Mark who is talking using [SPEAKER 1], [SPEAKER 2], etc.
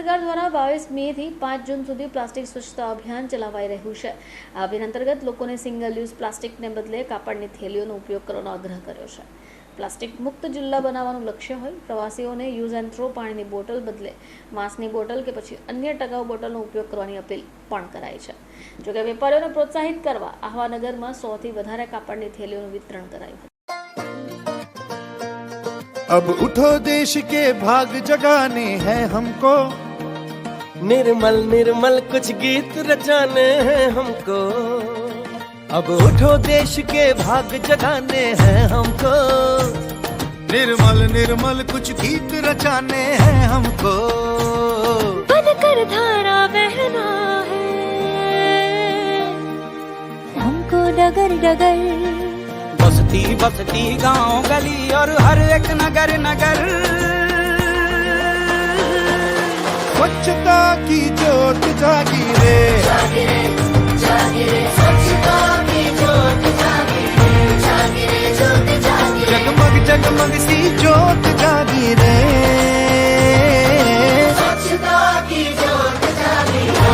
[SPEAKER 1] सरकार द्वारा 22 મે થી 5 જૂન સુધી પ્લાસ્ટિક સ્વચ્છતા અભિયાન ચલાવાઈ રહ્યું છે। આ અભિયાન અંતર્ગત લોકોને સિંગલ યુઝ પ્લાસ્ટિકને બદલે કાપડની થેલીઓનો ઉપયોગ કરવાનો આગ્રહ કર્યો છે। પ્લાસ્ટિક મુક્ત જિલ્લા બનાવવાનું લક્ષ્ય હોય પ્રવાસીઓને યુઝ એન્ડ થ્રો પાણીની બોટલ બદલે માસ્કની બોટલ કે પછી અન્ય ટકાઉ બોટલનો ઉપયોગ કરવાની અપીલ પણ કરાઈ છે। જોકે વેપારીઓને પ્રોત્સાહિત કરવા આહવાનગરમાં 100 થી વધારે કાપડની થેલીઓનું વિતરણ કરાયું।
[SPEAKER 2] अब उठो देश के भाग जगाने हैं हमको,
[SPEAKER 3] निर्मल निर्मल कुछ गीत रचाने हैं हमको। अब उठो देश के भाग जगाने हैं हमको,
[SPEAKER 2] निर्मल निर्मल कुछ गीत रचाने हैं हमको।
[SPEAKER 4] बनकर धारा बहना है हमको डगर डगर,
[SPEAKER 3] बसती बसती गांव गली और हर एक नगर नगर,
[SPEAKER 2] स्वच्छता की जोत जागी रे,
[SPEAKER 4] स्वच्छता की जोत जागी रे, जागी रे जोत जागी रे,
[SPEAKER 2] जगमग जगमग सी जोत जागी रे,
[SPEAKER 4] स्वच्छता की जोत जागी रे।